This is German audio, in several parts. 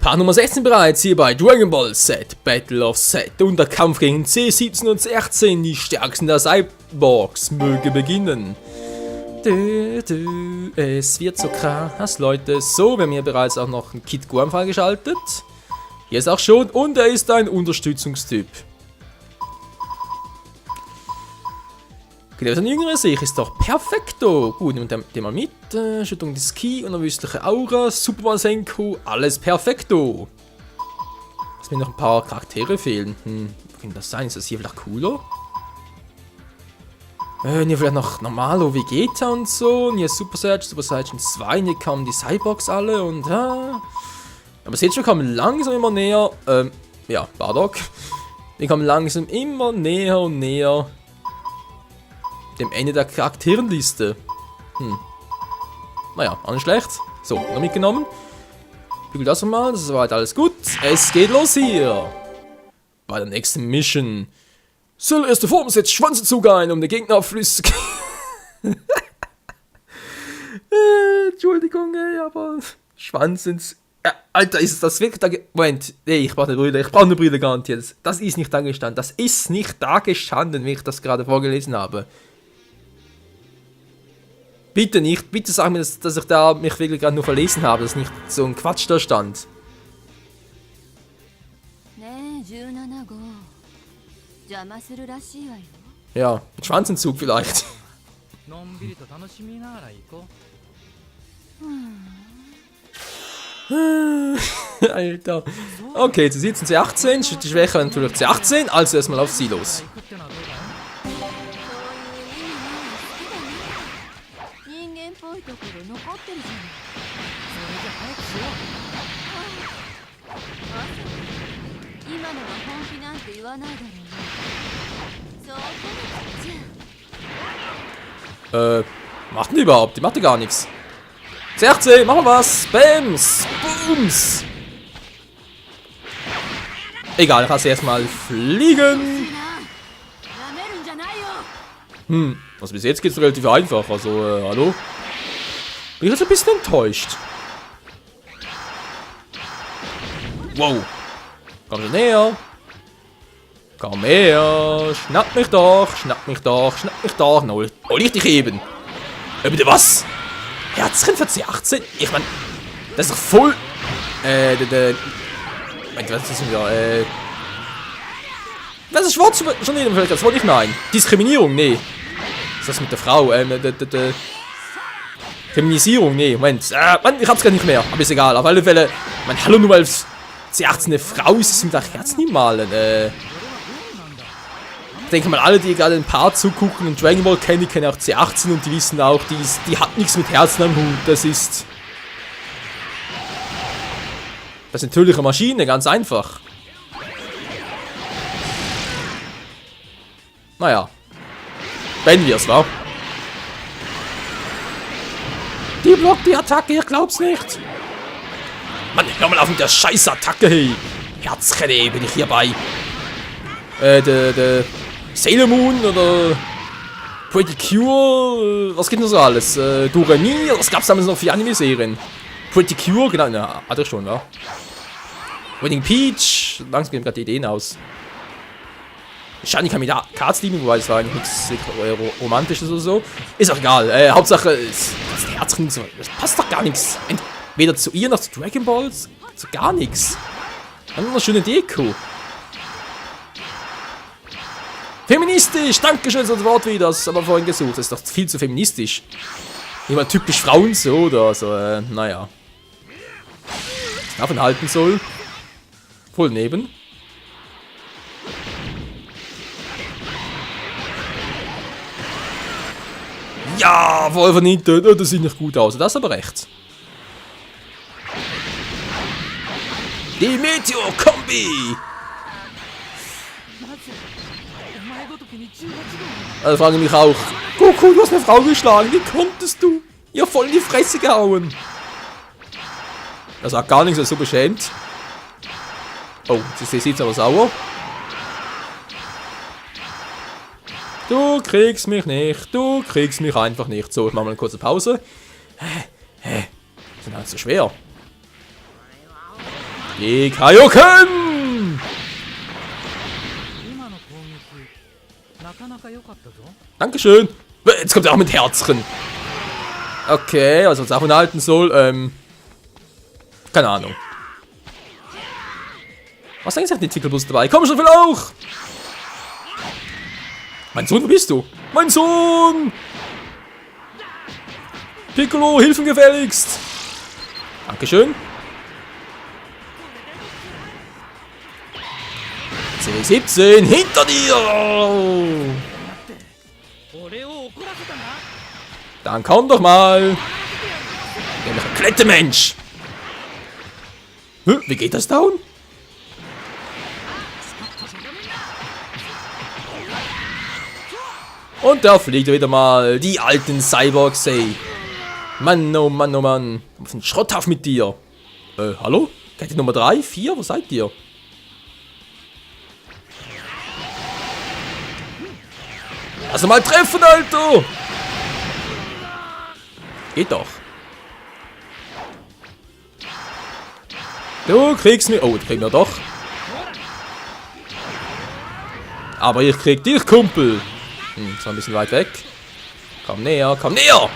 Part Nummer 16 bereits hier bei Dragon Ball Z, Battle of Z und der Kampf gegen C17 und C18, die stärksten der Cyborgs, möge beginnen. Es wird so krass, Leute. So, wir haben hier bereits auch noch einen Kid Guam freigeschaltet. Hier ist auch schon und er ist ein Unterstützungstyp. Okay, der jüngere Sicht ist doch perfekto. Gut, nimmt den mal mit. Schüttung des Ki, unerwüstliche Aura, Superman Senku, alles perfekto. Dass mir noch ein paar Charaktere fehlen. Wo kann das sein? Ist das hier vielleicht cooler? Hier vielleicht noch Normalo, Vegeta und so. Und hier Super Saiyan 2. Hier kamen die Cyborgs alle und ja. Aber seht schon, wir kommen langsam immer näher. Ja, Bardock. Wir kommen langsam immer näher und näher dem Ende der Charakterenliste. Naja, auch nicht schlecht. So, noch mitgenommen. Bügel das nochmal, das ist soweit alles gut. Es geht los hier. Bei der nächsten Mission. Cell erste Form setzt Schwanzenzug ein, um den Gegner flüssig. Entschuldigung, ey, aber Schwanzens. Alter, ist das wirklich da. Moment, nee, ich brauche eine Brille. Ich brauche eine Brille garantiert. Das ist nicht da gestanden. Das ist nicht da gestanden, wie ich das gerade vorgelesen habe. Bitte nicht, bitte sag mir, dass ich da mich wirklich gerade nur verlesen habe, dass nicht so ein Quatsch da stand. Ja, ein Schwanzenzug vielleicht. Alter. Okay, zu 17 C18, die Schwäche natürlich C18, also erstmal auf sie los. Macht die überhaupt? Die macht die gar nichts. C18, machen wir was. Bams, Booms. Egal, ich lasse erstmal fliegen. Also bis jetzt geht es relativ einfach. Also, hallo? Bin ich jetzt ein bisschen enttäuscht. Wow. Komm schon näher. Komm her. Schnapp mich doch, schnapp mich doch, schnapp mich doch. No, hol ich dich eben. Bitte was? Herzchen für C18? Ich mein, das ist doch voll. Was ist das wieder? Das ist schwarz schon nicht, vielleicht das wollte ich meinen. Diskriminierung, nee. Was ist das mit der Frau? Feminisierung, nee, Moment. Mann, ich hab's gar nicht mehr. Aber ist egal. Auf alle Fälle. Mein Hallo, nur weil C18 eine Frau ist, ist mit der Herz nie malen. Ich denke mal, alle, die gerade ein Paar zugucken und Dragon Ball kennen, die kennen auch C18 und die wissen auch, die hat nichts mit Herzen am Hut. Das ist natürlich eine Maschine, ganz einfach. Naja. Wenn wir's, wa? Die blockt die Attacke, ich glaub's nicht. Mann, hör mal auf mit der Scheiß-Attacke, hey. Herzchen, ey, bin ich hierbei. Sailor Moon oder Pretty Cure, was gibt denn so alles? Doremi, was gab's damals noch für Anime-Serien? Pretty Cure, genau, na, hatte ich schon, wa? Wedding Peach, langsam gehen gerade die Ideen aus. Wahrscheinlich kann mir da Cards lieben, wobei das war eigentlich nichts Romantisches oder so. Ist auch egal, Hauptsache, das Herzchen, das passt doch gar nichts. Weder zu ihr noch zu Dragon Balls, zu gar nichts. Dann eine schöne Deko. Feministisch, dankeschön für das Wort wieder, das ist aber vorhin gesucht, das ist doch viel zu feministisch. Nicht mal typisch Frauen so oder so, naja. Davon halten soll. Voll neben. Ja, voll vernichtet, das sieht nicht gut aus, das ist aber recht. Die Meteor-Kombi! Also frage ich mich auch, Goku, du hast eine Frau geschlagen, wie konntest du? Ihr voll in die Fresse gehauen. Er sagt gar nichts, er ist so beschämt. Oh, sie sieht aber sauer. Du kriegst mich nicht, du kriegst mich einfach nicht. So, ich mache mal eine kurze Pause. Das ist halt so schwer. Geh, Kaioken! Dankeschön. Jetzt kommt er auch mit Herzchen. Okay, also was davon halten soll, keine Ahnung. Was ist eigentlich Entwickelbus dabei? Komm schon, will auch! Mein Sohn, wo bist du? Mein Sohn! Piccolo, hilf ihm gefälligst! Dankeschön. C17, hinter dir! Dann komm doch mal! Der Klettermensch! Wie geht das down? Und da fliegt er wieder mal. Die alten Cyborgs, ey. Mann, oh Mann, oh Mann. Was ein Schrotthaft mit dir. Hallo? Kette Nummer 3, 4? Wo seid ihr? Also mal treffen, Alter! Geht doch. Du kriegst mich. Oh, das kriegen wir doch. Aber ich krieg dich, Kumpel. Das war ein bisschen weit weg. Komm näher, komm näher!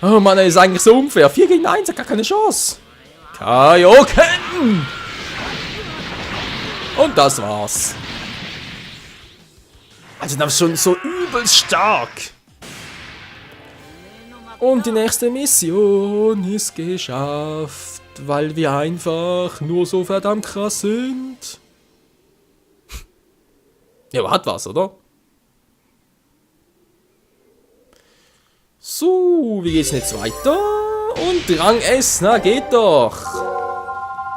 Oh Mann, das ist eigentlich so unfair. 4 gegen 1, hat gar keine Chance. Kaioken! Und das war's. Also das ist schon so übelst stark. Und die nächste Mission ist geschafft, weil wir einfach nur so verdammt krass sind. Ja, aber hat was, oder? So, wie geht's denn jetzt weiter? Und Rang S, na geht doch.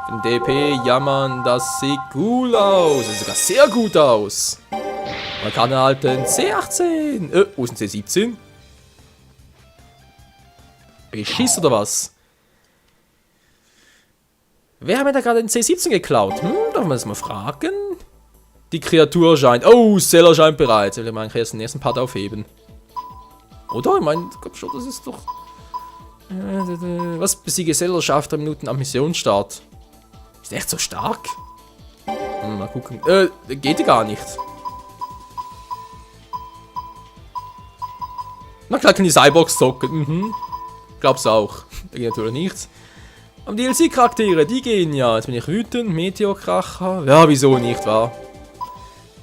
Für den DP, ja Mann, das sieht cool aus. Das sieht sogar sehr gut aus. Man kann halt einen C18. Wo ist ein C17? Beschiss oder was? Wer hat mir da gerade den C17 geklaut? Darf man das mal fragen? Die Kreatur scheint... Oh, Seller scheint bereit. Ich will mal erst den ersten Part aufheben. Oder? Ich meine, ich glaube schon, das ist doch... Was? Besiege Seller schafft 3 Minuten am Missionsstart. Ist der echt so stark? Mal gucken. Geht ja gar nicht. Na klar kann die Cyborgs zocken. Glaub's auch. Da geht natürlich nichts. Aber die DLC-Charaktere, die gehen ja. Jetzt bin ich wütend. Meteor-Kracher. Ja, wieso nicht, wahr?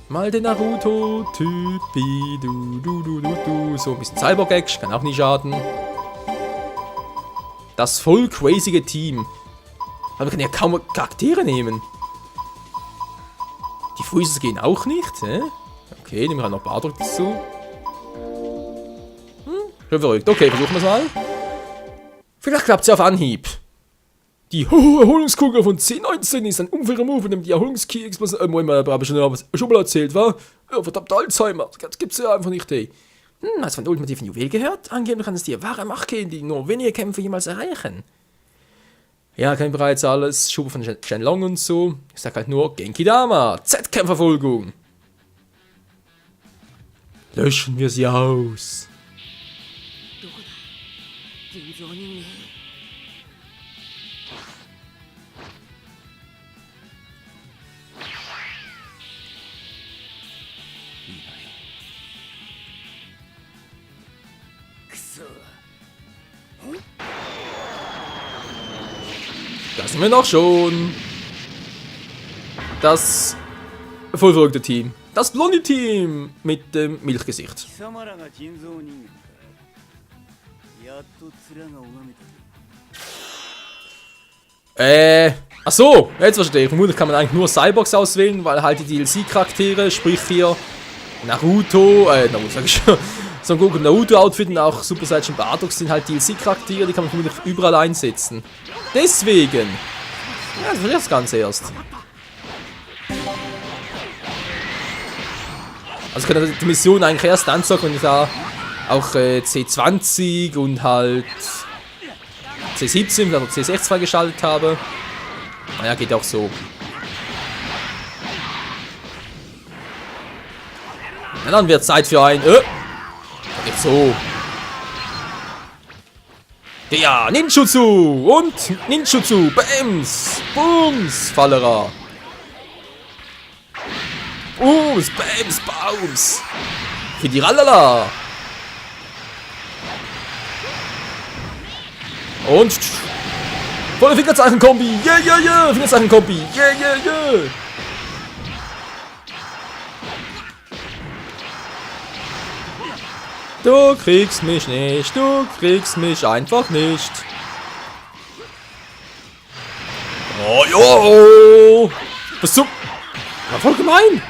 Mal den Naruto-Typi. Du. So ein bisschen Cyborg-Action. Kann auch nicht schaden. Das voll crazige Team. Aber wir können ja kaum Charaktere nehmen. Die Freezes gehen auch nicht, hä? Okay, nehmen wir halt noch Bardock dazu. Schon verrückt. Okay, versuchen wir es mal. Vielleicht klappt es ja auf Anhieb. Die Erholungskugel von C19 ist ein unfairer Move, in dem die Erholungskey habe ich schon mal erzählt, wa? Ja, verdammt Alzheimer. Das gibt's ja einfach nicht, ey. Hast du von ultimativen Juwel gehört? Angeblich kann es dir wahre Macht geben, die nur wenige Kämpfe jemals erreichen. Ja, kann ich bereits alles. Schub von Shenlong und so. Ich sag halt nur Genki-Dama. Z-Kämpferfolgung. Löschen wir sie aus. Da sind wir noch schon. Das voll verrückte Team. Das blonde Team mit dem Milchgesicht. Ach so, jetzt verstehe ich. Vermutlich kann man eigentlich nur Cyborgs auswählen, weil halt die DLC-Charaktere, sprich hier Naruto sag ich schon, Son Goku Naruto-Outfit und auch Super Saiyan Bardock sind halt DLC-Charaktere, die kann man vermutlich überall einsetzen. Deswegen. Ja, das verstehe ich das Ganze erst. Also ich kann die Mission eigentlich erst anzocken, wenn ich da auch C20 und halt C17 oder C6 freigeschaltet habe. Naja, geht auch so. Na, dann wird Zeit für ein... Geht so. Ja, Ninjutsu und Ninjutsu. Bams. Bums. Fallera. Bums. Bams. Baums. Für die Rallala. Und... volle Fingerzeichen-Kombi. Yeah, yeah, yeah. Fingerzeichen-Kombi. Yeah, yeah, yeah. Du kriegst mich nicht, du kriegst mich einfach nicht. Oh, jo! Was zum... War voll gemein!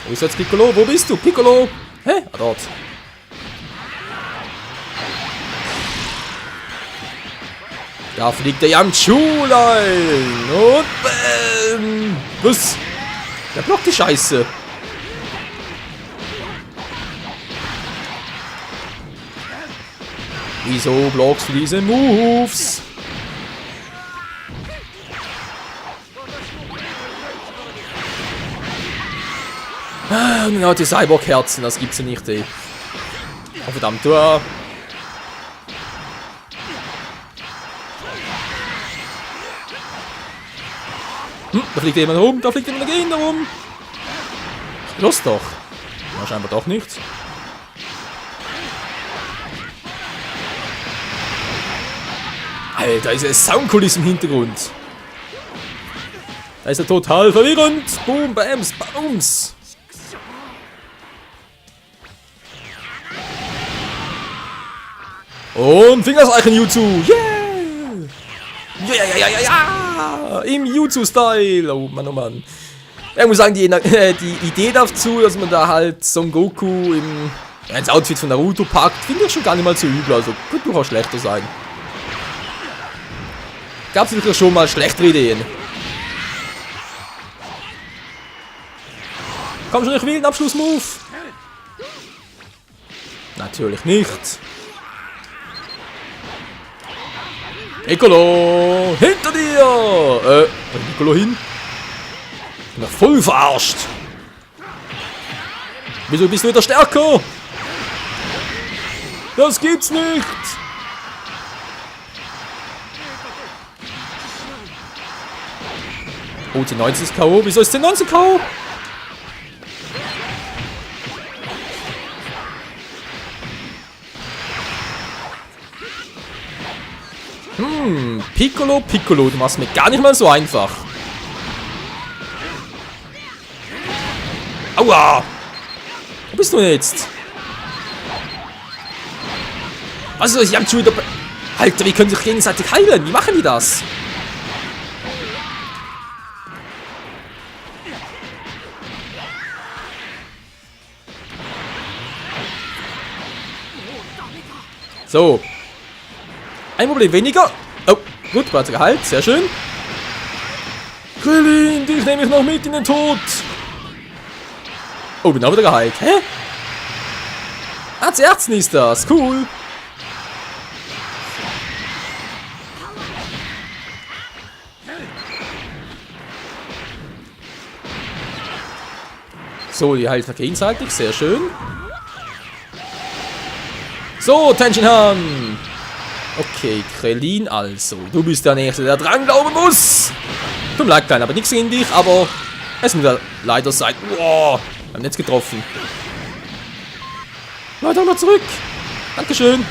Wo ist jetzt Piccolo? Wo bist du, Piccolo? Hä? Ah, dort. Da fliegt der Yamchu-Lein. Und bäm! Was? Der blockt die Scheiße. Wieso blockst du diese Moves? Ah, genau, die Cyborg-Herzen, das gibt's ja nicht, ey. Oh, verdammt, du. Da fliegt jemand rum, da fliegt jemand dagegen rum. Los doch. Na, scheinbar doch nicht. Alter, diese Soundkulisse im Hintergrund. Da ist er total verwirrend. Boom, bams, bams. Und Fingerzeichen Jutsu. Yeah! Ja, ja, ja, ja, ja. Im Jutsu-Style. Oh Mann, oh Mann. Ich muss sagen, die Idee dazu, dass man da halt Son Goku ins Outfit von Naruto packt, finde ich schon gar nicht mal so übel. Also könnte durchaus schlechter sein. Gab es wirklich schon mal schlechtere Ideen? Komm schon, ich will einen Abschlussmove. Natürlich nicht. Piccolo! Hinter dir! Wo ist Piccolo hin? Ich bin doch voll verarscht. Wieso bist du wieder stärker? Das gibt's nicht! Oh, T19 ist K.O. Wieso ist T19 K.O.? Piccolo, Piccolo, du machst mir gar nicht mal so einfach. Aua! Wo bist du jetzt? Was ist das? Ich hab schon wieder... Alter, wie können sich gegenseitig heilen? Wie machen die das? So. Ein Problem weniger. Oh, gut, war geheilt. Sehr schön. Krillin, dich nehme ich noch mit in den Tod. Oh, bin auch wieder geheilt. Hä? Ah, zu Ärzten ist das. Cool. So, die heilt gegenseitig. Sehr schön. So, Tenshinhan. Okay, Krillin also. Du bist der Nächste, der dran glauben muss. Tut mir leid, Kleiner, aber nichts gegen dich, aber es muss ja leider sein. Wow, wir haben jetzt getroffen. Leute, noch zurück. Dankeschön.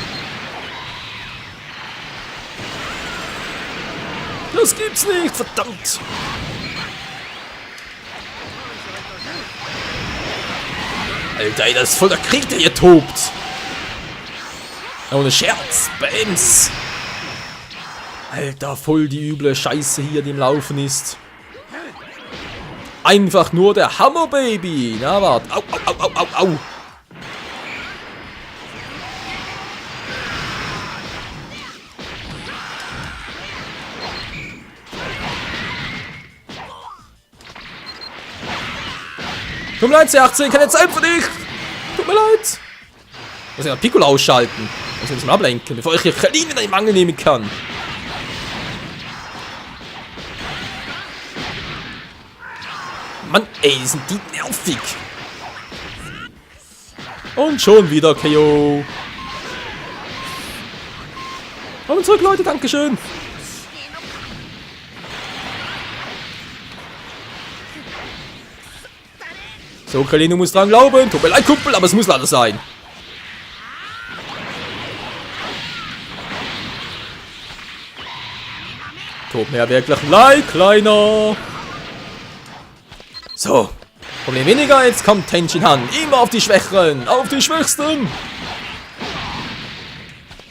Das gibt's nicht, verdammt. Alter, ey, das ist voll der Krieg, der hier tobt. Ohne Scherz, Bams. Alter, voll die üble Scheiße hier, die im Laufen ist. Einfach nur der Hammer, Baby. Na, warte. Au, au, au, au, au, au. Tut mir leid, C18, keine Zeit für dich. Tut mir leid. Ich muss ja Piccolo ausschalten. Ich muss mal ablenken, bevor ich hier Krillin in den Mangel nehmen kann. Mann, ey, die sind die nervig. Und schon wieder KO. Kommen zurück, Leute, dankeschön. So, Krillin, du musst dran glauben. Tut mir leid, Kumpel, aber es muss leider sein. Tut mir wirklich leid, Kleiner. So, Problem weniger, jetzt kommt Tenshin Han. Immer auf die Schwächeren, auf die Schwächsten.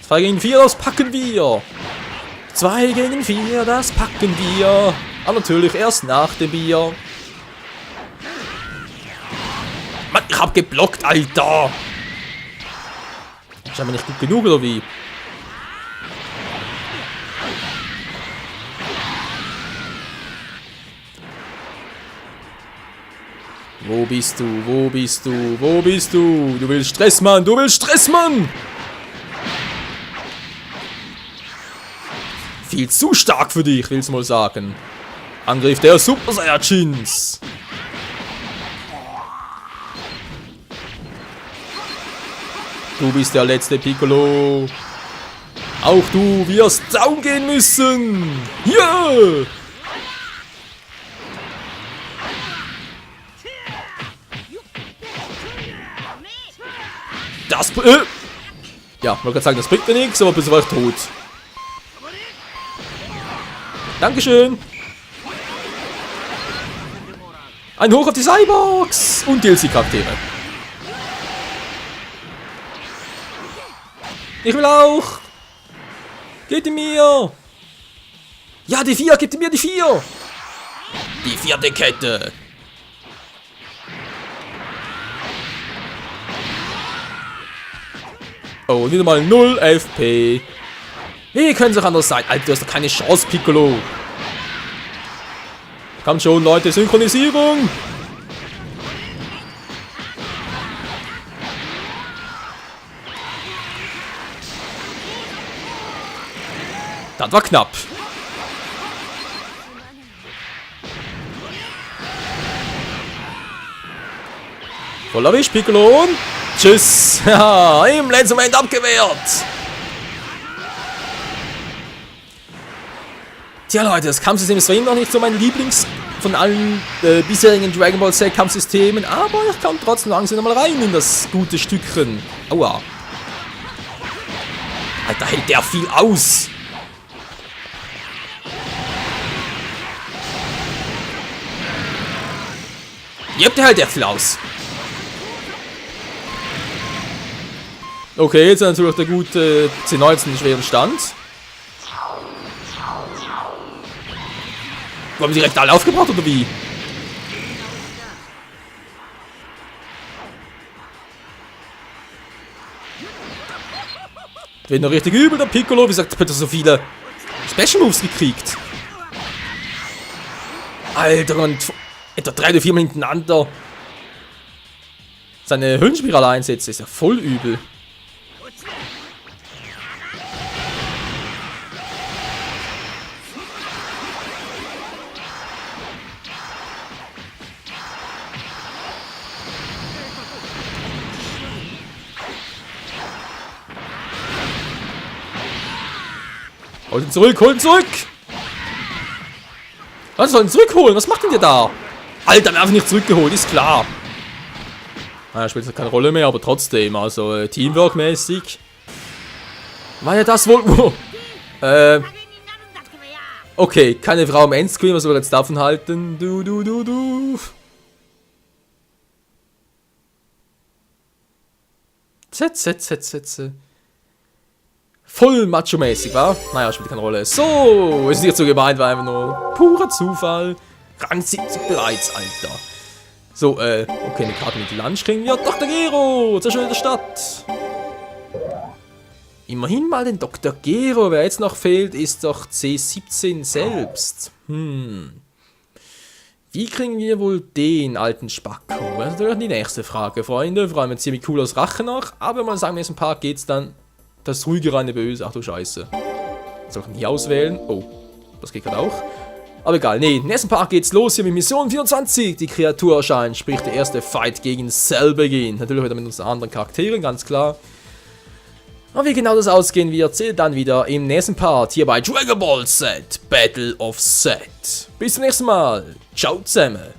2 gegen 4, das packen wir. 2 gegen 4, das packen wir. Aber natürlich erst nach dem Bier. Mann, ich hab geblockt, Alter. Ist aber nicht gut genug, oder wie? Wo bist du? Wo bist du? Wo bist du? Du willst Stress, Mann! Du willst Stress, Mann! Viel zu stark für dich, will's mal sagen. Angriff der Super Saiyajins. Du bist der letzte Piccolo. Auch du wirst down gehen müssen. Ja! Yeah! Das ja, man kann sagen, das bringt mir nichts, aber bist du einfach tot. Dankeschön. Ein Hoch auf die Cyborgs und DLC-Charaktere. Ich will auch. Geht die mir. Ja, die 4, gebt mir die 4. Die 4. Kette. Oh, wieder mal 0 FP. Wie können sie auch anders sein? Alter, du hast doch keine Chance, Piccolo. Kommt schon, Leute, Synchronisierung. Das war knapp. Voll erwischt, Piccolo. Und tschüss. Ja, im letzten Moment abgewehrt. Tja, Leute, das Kampfsystem ist zwar immer noch nicht so mein Lieblings von allen bisherigen Dragon Ball Z Kampfsystemen, aber ich komme trotzdem langsam nochmal rein in das gute Stückchen. Aua. Alter, hält der viel aus. Yep, der hält der viel aus. Okay, jetzt natürlich der gute C19 in schweren Stand. Haben sie direkt alle aufgebracht oder wie? Wird noch richtig übel, der Piccolo. Wie gesagt, hat er so viele Special Moves gekriegt. Alter, und etwa 3 oder 4 Mal hintereinander seine Höllenspirale einsetzt, ist ja voll übel. Holt ihn zurück, holt ihn zurück! Was soll ihn zurückholen? Was macht denn der da? Alter, wir haben ihn nicht zurückgeholt, ist klar. Naja, spielt keine Rolle mehr, aber trotzdem, also Teamwork-mäßig. War ja das wohl. Okay, keine Frau im Endscreen, was soll wir jetzt davon halten? Du. Z. Voll macho-mäßig, wa? Naja, spielt keine Rolle. So, ist nicht so gemeint, war einfach nur purer Zufall. Rang 70 bereits, Alter. So, okay, eine Karte mit Lunch kriegen wir. Dr. Gero, zur schönen Stadt. Immerhin mal den Dr. Gero. Wer jetzt noch fehlt, ist doch C17 selbst. Wie kriegen wir wohl den alten Spacko? Das ist natürlich die nächste Frage, Freunde. Vor allem ein ziemlich cooles Rache noch. Aber mal sagen, im nächsten Part geht's dann das ruhige reine Böse. Ach du Scheiße. Soll ich ihn hier auswählen? Oh, das geht gerade auch. Aber egal, nee, im nächsten Part geht's los hier mit Mission 24. Die Kreatur erscheint, sprich der erste Fight gegen Cell beginnt. Natürlich wieder mit unseren anderen Charakteren, ganz klar. Aber wie genau das ausgehen wird, seht dann wieder im nächsten Part hier bei Dragon Ball Z, Battle of Z. Bis zum nächsten Mal. Ciao zusammen.